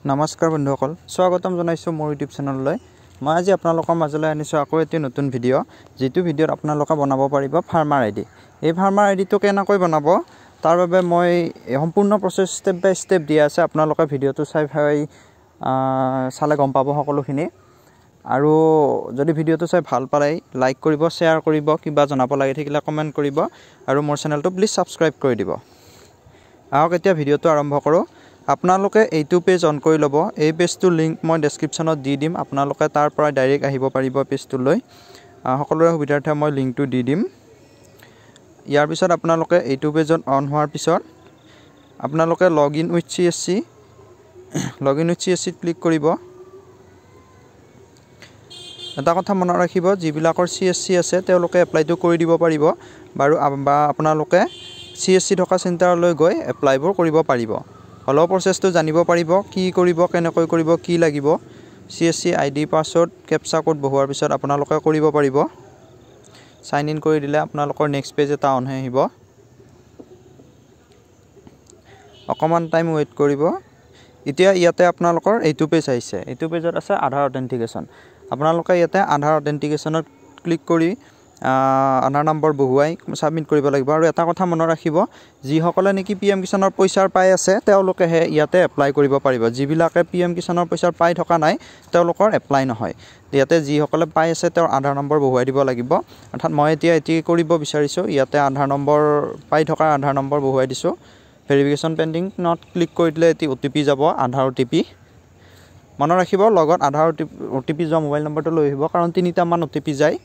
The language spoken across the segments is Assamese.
নমস্কাৰ বন্ধুসকল, স্বাগতম জনাইছোঁ মোৰ ইউটিউব চেনেললৈ। মই আজি আপোনালোকৰ মাজলৈ আনিছোঁ আকৌ এটি নতুন ভিডিঅ', যিটো ভিডিঅ'ত আপোনালোকে বনাব পাৰিব ফাৰ্মাৰ আইডি। এই ফাৰ্মাৰ আইডিটো কেনেকৈ বনাব তাৰ বাবে মই সম্পূৰ্ণ প্ৰচেছ ষ্টেপ বাই ষ্টেপ দিয়া আছে। আপোনালোকে ভিডিঅ'টো চালে গম পাব সকলোখিনি। আৰু যদি ভিডিঅ'টো চাই ভাল পালে লাইক কৰিব, শ্বেয়াৰ কৰিব, কিবা জনাব লাগি থাকিলে কমেণ্ট কৰিব আৰু মোৰ চেনেলটো প্লিজ ছাবস্ক্ৰাইব কৰি দিব। আহক এতিয়া ভিডিঅ'টো আৰম্ভ কৰোঁ। আপোনালোকে এইটো পেজ অন কৰি ল'ব। এই পেজটোৰ লিংক মই ডেছক্ৰিপশ্যনত দি দিম। আপোনালোকে তাৰ পৰা ডাইৰেক্ট আহিব পাৰিব পেজটোলৈ। সকলোৰে সুবিধাৰ্থে মই লিংকটো দি দিম। ইয়াৰ পিছত আপোনালোকে এইটো পেজত অন হোৱাৰ পিছত আপোনালোকে লগ ইন উইথ CSC ক্লিক কৰিব। এটা কথা মনত ৰাখিব, যিবিলাকৰ CSC আছে তেওঁলোকে এপ্লাইটো কৰি দিব পাৰিব বা আপোনালোকে CSC থকা চেণ্টাৰলৈ গৈ এপ্লাইবোৰ কৰিব পাৰিব। হ'লেও প্ৰচেছটো জানিব পাৰিব, কি কৰিব, কেনেকৈ কৰিব, কি লাগিব। CSC ID password captcha code বহুৱাৰ পিছত আপোনালোকে কৰিব পাৰিব। চাইন ইন কৰি দিলে আপোনালোকৰ নেক্সট পেজ এটা অন হৈ আহিব। অকণমান টাইম ৱেইট কৰিব। এতিয়া ইয়াতে আপোনালোকৰ এইটো পেজ আহিছে। এইটো পেজত আছে আধাৰ অথেণ্টিকেশ্যন। আপোনালোকে ইয়াতে আধাৰ অথেণ্টিকেশ্যনত ক্লিক কৰি আধাৰ নম্বৰ বহুৱাই ছাবমিট কৰিব লাগিব। আৰু এটা কথা মনত ৰাখিব, যিসকলে নেকি PM কিষাণৰ পইচাৰ পাই আছে তেওঁলোকেহে ইয়াতে এপ্লাই কৰিব পাৰিব। যিবিলাকে PM কিষাণৰ পইচাৰ পাই থকা নাই তেওঁলোকৰ এপ্লাই নহয়। ইয়াতে যিসকলে পাই আছে তেওঁৰ আধাৰ নম্বৰ বহুৱাই দিব লাগিব। অৰ্থাৎ মই এতিয়া এটি কৰিব বিচাৰিছোঁ, ইয়াতে আধাৰ নম্বৰ পাই থকাৰ আধাৰ নম্বৰ বহুৱাই দিছোঁ। ভেৰিফিকেশ্যন পেণ্ডিং নট ক্লিক কৰি দিলে এটি OTP যাব, আধাৰ OTP। মনত ৰাখিব, লগত আধাৰ OTP যোৱা মোবাইল নম্বৰটো লৈ আহিব, কাৰণ 3টামান OTP যায়।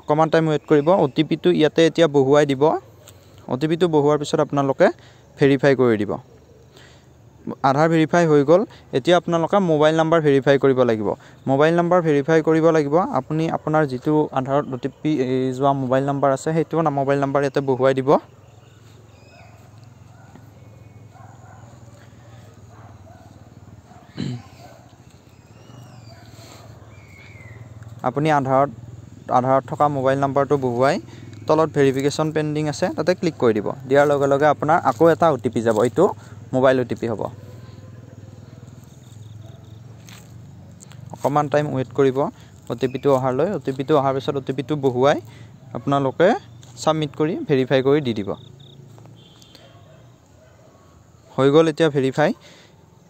অকণমান টাইম ৱেইট কৰিব। OTPটো ইয়াতে এতিয়া বহুৱাই দিব। OTPটো বহুৱাৰ পিছত আপোনালোকে ভেৰিফাই কৰি দিব। আধাৰ ভেৰিফাই হৈ গ'ল। এতিয়া আপোনালোকে মোবাইল নাম্বাৰ ভেৰিফাই কৰিব লাগিব। মোবাইল নাম্বাৰ ভেৰিফাই কৰিব লাগিব। আপুনি আপোনাৰ যিটো আধাৰত OTP যোৱা মোবাইল নাম্বাৰ আছে সেইটো মোবাইল নাম্বাৰ ইয়াতে বহুৱাই দিব। আপুনি আধাৰত থকা মোবাইল নাম্বাৰটো বহুৱাই তলত ভেৰিফিকেশ্যন পেণ্ডিং আছে তাতে ক্লিক কৰি দিব। দিয়াৰ লগে লগে আপোনাৰ আকৌ এটা OTP যাব। এইটো মোবাইল OTP হ'ব। অকণমান টাইম ৱেইট কৰিব OTPটো অহালৈ। OTPটো অহাৰ পিছত OTPটো বহুৱাই আপোনালোকে ছাবমিট কৰি ভেৰিফাই কৰি দি দিব। হৈ গ'ল এতিয়া ভেৰিফাই।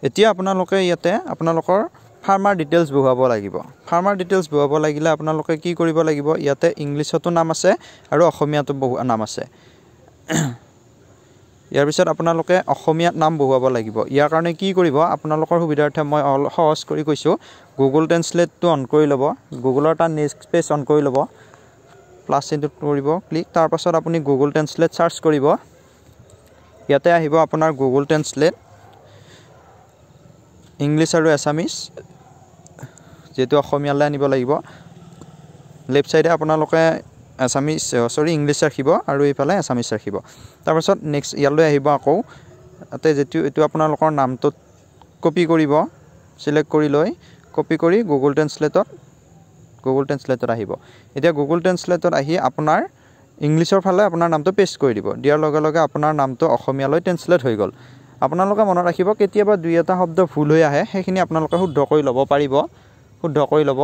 এতিয়া আপোনালোকে ইয়াতে আপোনালোকৰ ফাৰ্মাৰ ডিটেইলছ বহুৱাব লাগিব। ফাৰ্মাৰ ডিটেইলছ বহুৱাব লাগিলে আপোনালোকে কি কৰিব লাগিব, ইয়াতে ইংলিছতো নাম আছে আৰু অসমীয়াতো নাম আছে। ইয়াৰ পিছত আপোনালোকে অসমীয়াত নাম বহুৱাব লাগিব। ইয়াৰ কাৰণে কি কৰিব, আপোনালোকৰ সুবিধাৰ্থে মই সহজ কৰি কৈছোঁ। গুগল ট্ৰেন্সলেটটো অন কৰি ল'ব। গুগলৰ তাৰ নেক্সট পেজ অন কৰি ল'ব। প্লাছ চিনটোত কৰিব ক্লিক। তাৰপাছত আপুনি গুগল ট্ৰেন্সলেট চাৰ্চ কৰিব। ইয়াতে আহিব আপোনাৰ গুগল ট্ৰেন্সলেট ইংলিছ আৰু এছামিছ, যিহেতু অসমীয়ালৈ আনিব লাগিব। লেফ্ট চাইডে আপোনালোকে ইংলিছ ৰাখিব আৰু এইফালে এছামিছ ৰাখিব। তাৰপাছত নেক্সট ইয়ালৈ আহিব আকৌ। তাতে এইটো আপোনালোকৰ নামটোত কপি কৰিব, চিলেক্ট কৰি লৈ কপি কৰি গুগল ট্ৰেন্সলেটত আহিব। এতিয়া গুগল ট্ৰেন্সলেটত আহি আপোনাৰ ইংলিছৰ ফালে আপোনাৰ নামটো পেষ্ট কৰি দিব। দিয়াৰ লগে লগে আপোনাৰ নামটো অসমীয়ালৈ ট্ৰেন্সলেট হৈ গ'ল। আপোনালোকে মনত ৰাখিব, কেতিয়াবা 2-এটা শব্দ ভুল হৈ আহে, সেইখিনি আপোনালোকে শুদ্ধ কৰি ল'ব পাৰিব। শুদ্ধ কৰি ল'ব।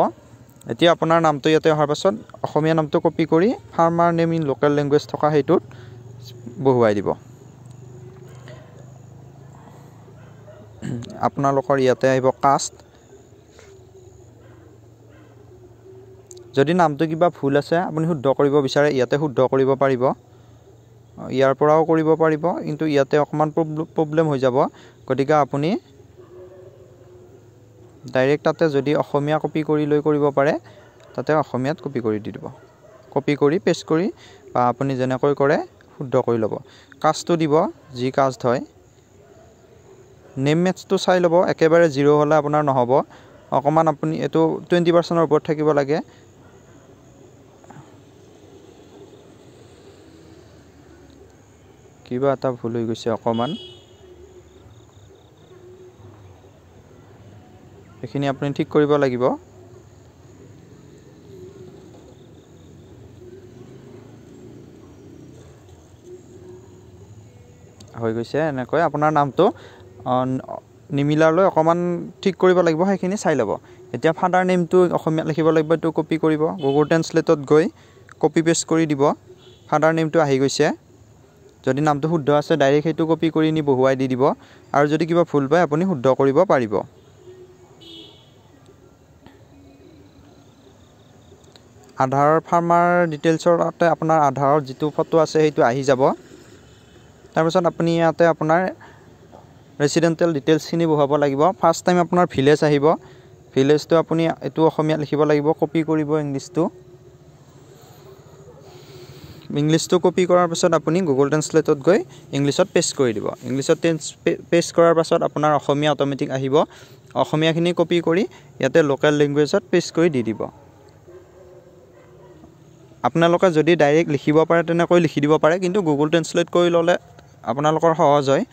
এতিয়া আপোনাৰ নামটো ইয়াতে অহাৰ পাছত অসমীয়া নামটো কপি কৰি farmer name in local language থকা সেইটোত বহুৱাই দিব। আপোনালোকৰ ইয়াতে আহিব কাষ্ট। যদি নামটো কিবা ভুল আছে আপুনি শুদ্ধ কৰিব বিচাৰে, ইয়াতে শুদ্ধ কৰিব পাৰিব। ইয়াৰ পৰাও কৰিব পাৰিব, কিন্তু ইয়াতে অকণমান প্ৰব্লেম হৈ যাব। গতিকে আপুনি ডাইৰেক্ট তাতে যদি অসমীয়া কপি কৰি লৈ কৰিব পাৰে, তাতে অসমীয়াত কপি কৰি দি দিব। কপি কৰি পেষ্ট কৰি বা আপুনি যেনেকৈ কৰে শুদ্ধ কৰি ল'ব। কাষ্টটো দিব, যি কাষ্ট হয়। নেম মেটচটো চাই ল'ব। একেবাৰে 0 হ'লে আপোনাৰ নহ'ব। অকণমান আপুনি এইটো 20%ৰ ওপৰত থাকিব লাগে। কিবা এটা ভুল হৈ গৈছে অকণমান। এইখিনি আপুনি ঠিক কৰিব লাগিব। হৈ গৈছে। এনেকৈ আপোনাৰ নামটো নিমিলালৈ অকণমান ঠিক কৰিব লাগিব, সেইখিনি চাই ল'ব। এতিয়া ফাদাৰ নেমটো অসমীয়াত লিখিব লাগিব, এইটো কপি কৰিব, গুগল ট্ৰেন্সলেটত গৈ কপি পেষ্ট কৰি দিব। ফাদাৰ নেমটো আহি গৈছে, যদি নামটো শুদ্ধ আছে ডাইৰেক্ট সেইটো কপি কৰি নি বহুৱাই দি দিব, আৰু যদি কিবা ভুল পায় আপুনি শুদ্ধ কৰিব পাৰিব। আধাৰৰ ফাৰ্মাৰ ডিটেইলছতে আপোনাৰ আধাৰৰ যিটো ফটো আছে সেইটো আহি যাব। তাৰপিছত আপুনি ইয়াতে আপোনাৰ ৰেচিডেণ্টেল ডিটেইলছখিনি বহুৱাব লাগিব। ফাৰ্ষ্ট টাইম আপোনাৰ ভিলেজ আহিব, ভিলেজটো আপুনি এইটো অসমীয়াত লিখিব লাগিব, কপি কৰিব ইংলিছটো কপি কৰাৰ পাছত আপুনি গুগল ট্ৰেন্সলেটত গৈ ইংলিছত পেষ্ট কৰি দিব। ইংলিছত পেষ্ট কৰাৰ পাছত আপোনাৰ অসমীয়া অট'মেটিক আহিব, অসমীয়াখিনি কপি কৰি ইয়াতে লোকেল লেংগুৱেজত পেষ্ট কৰি দি দিব। আপোনালোকে যদি ডাইৰেক্ট লিখিব পাৰে তেনেকৈ লিখি দিব পাৰে, কিন্তু গুগল ট্ৰেন্সলেট কৰি ল'লে আপোনালোকৰ সহজ হয়।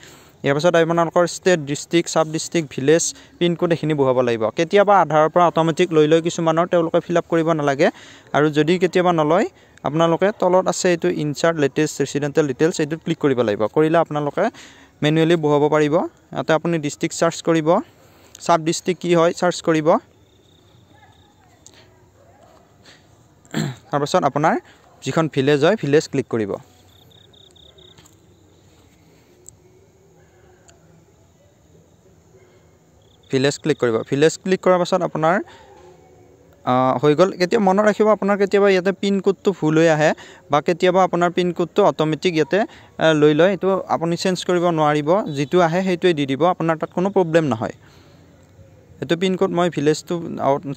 ইয়াৰ পাছত আপোনালোকৰ ষ্টেট, ডিষ্ট্ৰিক্ট, চাব ডিষ্ট্ৰিক্ট, ভিলেজ, পিনক'ড এইখিনি বহুৱাব লাগিব। কেতিয়াবা আধাৰৰ পৰা অট'মেটিক লৈ কিছুমানৰ, তেওঁলোকে ফিল আপ কৰিব নালাগে। আৰু যদি কেতিয়াবা নলয়, আপোনালোকে তলত আছে এইটো ইনচাৰ্ট লেটেষ্ট ৰেচিডেণ্টেল ডিটেইলছ, এইটোত ক্লিক কৰিব লাগিব। কৰিলে আপোনালোকে মেনুৱেলি বহুৱাব পাৰিব। ইয়াতে আপুনি ডিষ্ট্ৰিক্ট চাৰ্চ কৰিব, চাব ডিষ্ট্ৰিক্ট কি হয় চাৰ্চ কৰিব। তাৰপাছত আপোনাৰ যিখন ভিলেজ হয় ভিলেজ ক্লিক কৰিব। ভিলেজ ক্লিক কৰিব। ভিলেজ ক্লিক কৰাৰ পাছত আপোনাৰ হৈ গ'ল। কেতিয়া মনত ৰাখিব, আপোনাৰ কেতিয়াবা ইয়াতে পিনক'ডটো ভুল হৈ আহে, বা কেতিয়াবা আপোনাৰ পিনক'ডটো অট'মেটিক ইয়াতে লৈ লয়, এইটো আপুনি চেঞ্জ কৰিব নোৱাৰিব, যিটো আহে সেইটোৱে দি দিব, আপোনাৰ তাত কোনো প্ৰব্লেম নহয়। এইটো পিনক'ড মই ভিলেজটো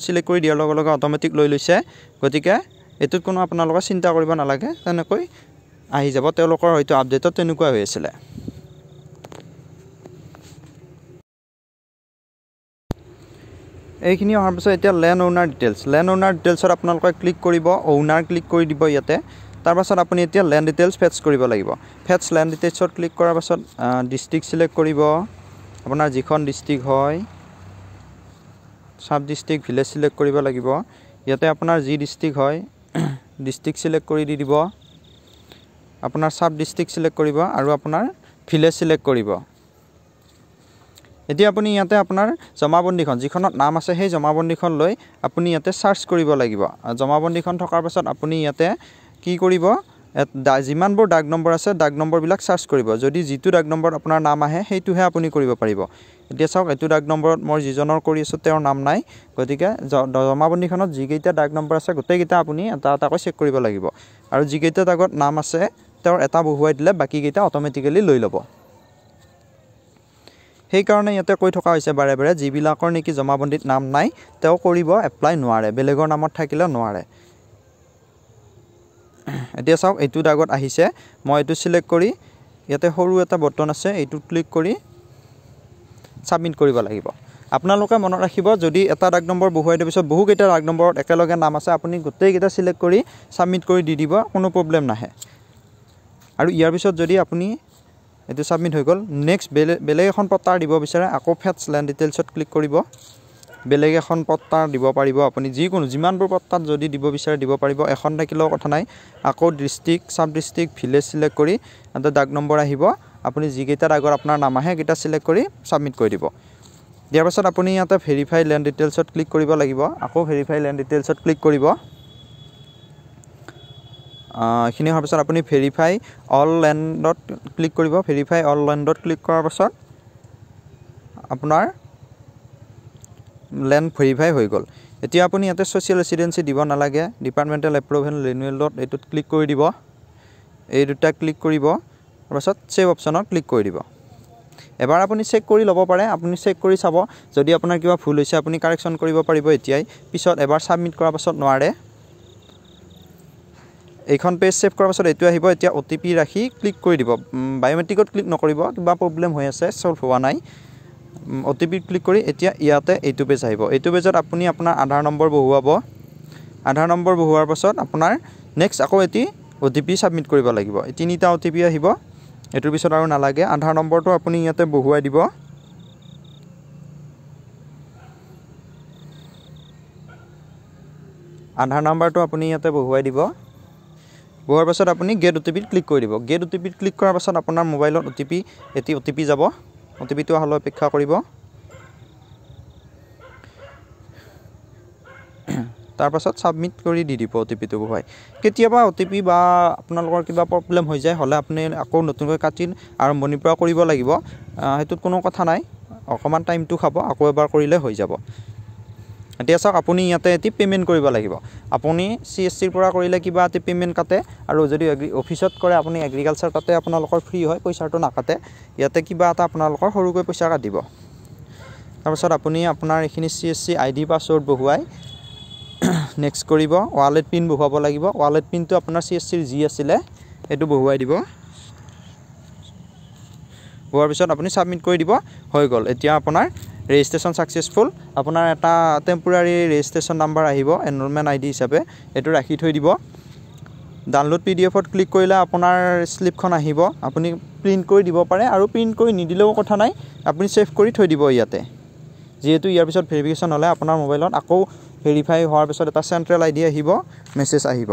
চিলেক্ট কৰি দিয়াৰ লগে লগে অট'মেটিক লৈ লৈছে, গতিকে এইটোত কোনো আপোনালোকে চিন্তা কৰিব নালাগে, তেনেকৈ আহি যাব। তেওঁলোকৰ হয়তো আপডেটত তেনেকুৱা হৈ আছিলে। এইখিনি অহাৰ পিছত এতিয়া land owner details. Land owner ডিটেইলছত আপোনালোকে ক্লিক কৰিব, অ'নাৰ ক্লিক কৰি দিব ইয়াতে। তাৰপাছত আপুনি এতিয়া লেণ্ড ডিটেইলছ ফেটছ কৰিব লাগিব। ফেটছ লেণ্ড ডিটেইলছত ক্লিক কৰাৰ পাছত ডিষ্ট্ৰিক্ট চিলেক্ট কৰিব, আপোনাৰ যিখন ডিষ্ট্ৰিক্ট হয়, চাব ডিষ্ট্ৰিক্ট, ভিলেজ চিলেক্ট কৰিব লাগিব। ইয়াতে আপোনাৰ যি ডিষ্ট্ৰিক্ট হয় ডিষ্ট্ৰিক্ট চিলেক্ট কৰি দি দিব, আপোনাৰ চাব ডিষ্ট্ৰিক্ট চিলেক্ট কৰিব, আৰু আপোনাৰ ভিলেজ চিলেক্ট কৰিব। এতিয়া আপুনি ইয়াতে আপোনাৰ জমাবন্দীখন যিখনত নাম আছে সেই জমাবন্দীখন লৈ আপুনি ইয়াতে চাৰ্চ কৰিব লাগিব। জমাবন্দীখন থকাৰ পাছত আপুনি ইয়াতে কি কৰিব, যিমানবোৰ ডাক নম্বৰ আছে ডাক নম্বৰবিলাক চাৰ্চ কৰিব। যদি যিটো ডাক নম্বৰত আপোনাৰ নাম আহে সেইটোহে আপুনি কৰিব পাৰিব। এতিয়া চাওক, এইটো ডাক নম্বৰত মই যিজনৰ কৰি আছোঁ তেওঁৰ নাম নাই, গতিকে জমাবন্দীখনত যিকেইটা ডাক নম্বৰ আছে গোটেইকেইটা আপুনি এটা এটাকৈ চেক কৰিব লাগিব, আৰু যিকেইটা ডাকত নাম আছে তেওঁৰ এটা বহুৱাই দিলে বাকীকেইটা অট'মেটিকেলি লৈ ল'ব। সেইকাৰণে ইয়াতে কৈ থকা হৈছে বাৰে বাৰে, যিবিলাকৰ নেকি জমাবন্দীত নাম নাই তেওঁ কৰিব এপ্লাই নোৱাৰে, বেলেগৰ নামত থাকিলে নোৱাৰে। এতিয়া চাওক, এইটো ডাগত আহিছে, মই এইটো চিলেক্ট কৰি ইয়াতে সৰু এটা বটন আছে, এইটোত ক্লিক কৰি ছাবমিট কৰিব লাগিব। আপোনালোকে মনত ৰাখিব, যদি এটা ডাক নম্বৰ বহুৱাই দিয়াৰ পিছত বহুকেইটা ডাক নম্বৰত একেলগে নাম আছে, আপুনি গোটেইকেইটা চিলেক্ট কৰি ছাবমিট কৰি দি দিব, কোনো প্ৰব্লেম নাহে। আৰু ইয়াৰ পিছত যদি আপুনি এইটো ছাবমিট হৈ গ'ল, নেক্সট বেলেগ এখন পট্টাৰ দিব বিচাৰে, আকৌ ফেটছ লেণ্ড ডিটেইলছত ক্লিক কৰিব, বেলেগ এখন পট্টাৰ দিব পাৰিব আপুনি, যিকোনো যিমানবোৰ পট্টাত যদি দিব বিচাৰে দিব পাৰিব, এখন থাকিলেও কথা নাই। আকৌ ডিষ্ট্ৰিক্ট, চাব ডিষ্ট্ৰিক্ট, ভিলেজ চিলেক্ট কৰি এটা ডাক নম্বৰ আহিব, আপুনি যিকেইটা ডাগৰ আপোনাৰ নাম আহে সেইকেইটা চিলেক্ট কৰি ছাবমিট কৰি দিব। দিয়াৰ পাছত আপুনি ইয়াতে ভেৰিফাই লেণ্ড ডিটেইলছত ক্লিক কৰিব লাগিব, আকৌ ভেৰিফাই লেণ্ড ডিটেইলছত ক্লিক কৰিব। এইখিনি হোৱাৰ পাছত আপুনি ভেৰিফাই অল লেণ্ডত ক্লিক কৰিব। ভেৰিফাই অল লেণ্ডত ক্লিক কৰাৰ পাছত আপোনাৰ লেণ্ড ভেৰিফাই হৈ গ'ল। এতিয়া আপুনি ইয়াতে ছ'চিয়েল ৰেচিডেঞ্চি দিব নালাগে, ডিপাৰ্টমেণ্টেল এপ্ৰুভেল ৰিনিউৱেলত এইটোত ক্লিক কৰি দিব, এই দুটা ক্লিক কৰিব, তাৰপাছত ছেভ অপশ্যনত ক্লিক কৰি দিব। এবাৰ আপুনি চেক কৰি ল'ব পাৰে, আপুনি চেক কৰি চাব, যদি আপোনাৰ কিবা ভুল হৈছে আপুনি কাৰেকশ্যন কৰিব পাৰিব এতিয়াই, পিছত এবাৰ ছাবমিট কৰাৰ পাছত নোৱাৰে। এইখন পেজ ছেভ কৰাৰ পাছত এইটো আহিব, এতিয়া OTP ৰাখি ক্লিক কৰি দিব, বায়'মেট্ৰিকত ক্লিক নকৰিব, কিবা প্ৰব্লেম হৈ আছে, ছল্ভ হোৱা নাই। OTP ক্লিক কৰি এতিয়া ইয়াতে এইটো পেজ আহিব, এইটো পেজত আপুনি আপোনাৰ আধাৰ নম্বৰ বহুৱাব। আধাৰ নম্বৰ বহুৱাৰ পাছত আপোনাৰ নেক্সট আকৌ এটি OTP ছাবমিট কৰিব লাগিব, এই তিনিটা OTP আহিব, এইটোৰ পিছত আৰু নালাগে। আধাৰ নম্বৰটো আপুনি ইয়াতে বহুৱাই দিব, আধাৰ নাম্বাৰটো আপুনি ইয়াতে বহুৱাই দিব। বহুৱাৰ পাছত আপুনি গেট OTP ক্লিক কৰি দিব। গেট OTP ক্লিক কৰাৰ পাছত আপোনাৰ মোবাইলত এটি OTP যাব, OTPটো অহালৈ অপেক্ষা কৰিব। তাৰ পাছত সাবমিট কৰি দি দিব OTP-টো বহুৱাই কেতিয়াবা OTP বা আপোনালোকৰ কিবা প্ৰবলেম হৈ যায় হলে আপুনি আকৌ নতুনকৈ কাটি আৰম্ভণিৰ পৰা কৰিব লাগিব হেতুত কোনো কথা নাই অকমান টাইমটো খাব আকৌ এবাৰ কৰিলে হৈ যাব এতিয়া চাওক আপুনি ইয়াতে এটি পেমেন্ট কৰিব লাগিব আপুনি CSC ৰ পৰা কৰিলে কিবা এটি পেমেন্ট কাটে আৰু যদি অফিসত কৰে আপুনি এগ্ৰিকালচাৰ তাতে আপোনালোকৰ ফ্ৰী হয় পইচাটো নাকাটে ইয়াতে কিবা এটা আপোনালোকৰ সৰুকৈ পইচা কাটিব তাৰ পাছত আপুনি আপোনাৰ এখিনি CSC ID পাসওয়াৰ্ড বহুৱাই নেক্সট কৰিব ওয়ালেট পিন বহুৱাব লাগিব ওয়ালেট পিনটো আপোনাৰ CSC ৰ জি আছিল এটো বহুৱাই দিব হোৱাৰ পিছত আপুনি সাবমিট কৰি দিব হৈ গল এতিয়া আপোনাৰ ৰেজিষ্ট্ৰেচন সাকসেসফুল আপোনাৰ এটা টেম্পোৰাৰী ৰেজিষ্ট্ৰেচন নাম্বাৰ আহিব এনৰোলমেন্ট ID হিচাপে এটো ৰাখি থৈ দিব ডাউনলোড PDF-ত ক্লিক কৰিলে আপোনাৰ স্লিপখন আহিব আপুনি প্ৰিন্ট কৰি দিব পাৰে আৰু প্ৰিন্ট কৰি নিদিলেও কথা নাই আপুনি সেভ কৰি থৈ দিব ইয়াতে যেহেতু ইয়াৰ পিছত ভেৰিফিকেশন হলে আপোনাৰ মোবাইলত আকৌ ভেৰিফাই হোৱাৰ পিছত এটা সেন্ট্ৰেল ID আহিব মেছেজ আহিব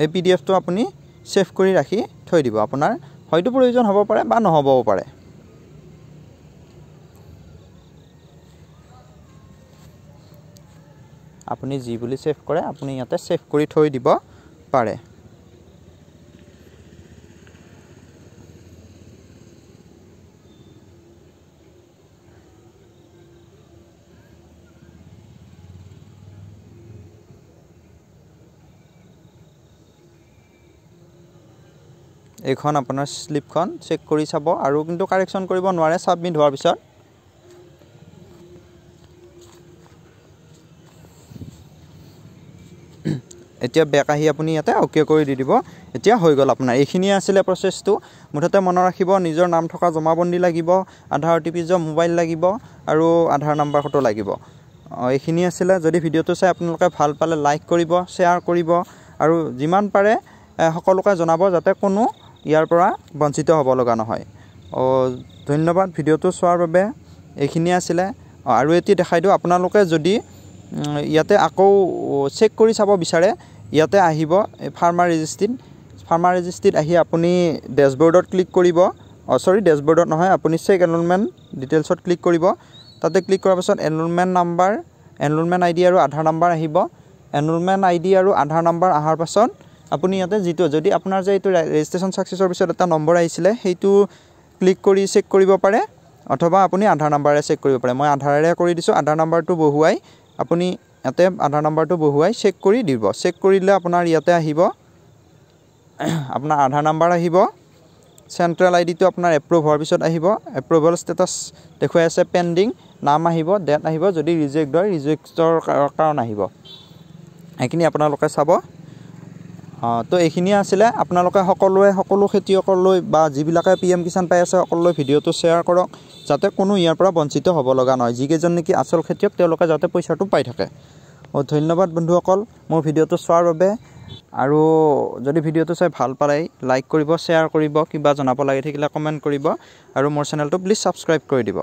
এই PDF-টো আপুনি সেভ কৰি ৰাখি থৈ দিব আপোনাৰ হয়তো প্ৰয়োজন হ'ব পাৰে বা নহবও পাৰে আপুনি জি বুলি সেভ কৰে আপুনি ইয়াতে সেভ কৰি থৈ দিব পাৰে এখন আপোনাৰ স্লিপখন চেক কৰি চাব আৰু কিন্তু কাৰেকচন কৰিব নোৱাৰে সাবমিট হোৱাৰ পিছত এতিয়া বেক আহি আপুনি ইয়াতে ওকে কৰি দি দিব এতিয়া হৈ গল আপোনাৰ এইখিনি আছিল প্ৰসেসটো মুঠতে মন ৰাখিব নিজৰ নাম থকা জমাবন্দী লাগিব আধাৰ OTP মোবাইল লাগিব আৰু আধাৰ নাম্বাৰ ফটো লাগিব এইখিনি আছিল যদি ভিডিওটো চাই আপোনালোকে ভাল পালে লাইক কৰিব শেয়াৰ কৰিব আৰু যিমান পাৰে সকলোকে জনাব যাতে কোনো ইয়াৰ পৰা বঞ্চিত হ'ব লগা নহয় ধন্যবাদ ভিডিওটো চোৱাৰ বাবে এইখিনি আছিল আৰু এটি দেখাই দিও আপোনালোকে যদি ইয়াতে আকৌ চেক কৰি চাব বিচাৰে ইয়াতে আহিব ফাৰ্মাৰ ৰেজিষ্ট্ৰিত আহি আপুনি ড্যাশবোৰ্ডত ক্লিক কৰিব সৰি ড্যাশবোৰ্ডত নহয় আপুনি চেক এনৰোলমেন্ট ডিটেইলছত ক্লিক কৰিব তাতে ক্লিক কৰাৰ পাছত এনৰোলমেন্ট ID আৰু আধাৰ নাম্বাৰ আহিব এনৰোলমেন্ট ID আৰু আধাৰ নাম্বাৰ আহাৰ পাছত আপুনি ইয়াতে যেটো যদি আপোনাৰ যে এটো ৰেজিষ্ট্ৰেচন সাকসেসৰ পিছত এটা নম্বৰ আহিছিলে হেইটো ক্লিক কৰি চেক কৰিব পাৰে অথবা আপুনি আধাৰ নাম্বাৰে চেক কৰিব পাৰে মই আধাৰেৰে কৰি দিছো আধাৰ নাম্বাৰটো বহুৱাই আপুনি ইয়াতে আধাৰ নাম্বাৰটো বহুৱাই চেক কৰি দিব চেক কৰিলে আপোনাৰ ইয়াতে আহিব আপোনাৰ আধাৰ নাম্বাৰ আহিব সেন্ট্ৰেল ID টো আপোনাৰ এপ্ৰুভ হোৱাৰ পিছত আহিব এপ্ৰুভাল ষ্টেটাস দেখুৱাই আছে পেন্ডিং নাম আহিব ডেট আহিব যদি ৰিজেক্ট হয় ৰিজেক্টৰ কাৰণ আহিব এইখিনি আপোনালোকে চাব তো এইখিনি আছিল আপোনালোকে সকলো খেতিয়কলৈ বা যিবিলাকে PM কিষাণ পাই আছে সকলোলৈ ভিডিওটো শেয়াৰ কৰক যাতে কোনো ইয়াৰ পৰা বঞ্চিত হ'ব লগা নহয় যিকেজন নেকি আসল খেতিয়ক তেওঁলোকে যাতে পইচাটো পাই থাকে ধন্যবাদ বন্ধুসকল মোৰ ভিডিওটো চোৱাৰ বাবে আৰু যদি ভিডিওটো চাই ভাল পালে লাইক কৰিব শেয়াৰ কৰিব কিবা জনাব লাগি থাকিলে কমেন্ট কৰিব আৰু মোৰ চেনেলটো প্লিজ সাবস্ক্ৰাইব কৰি দিব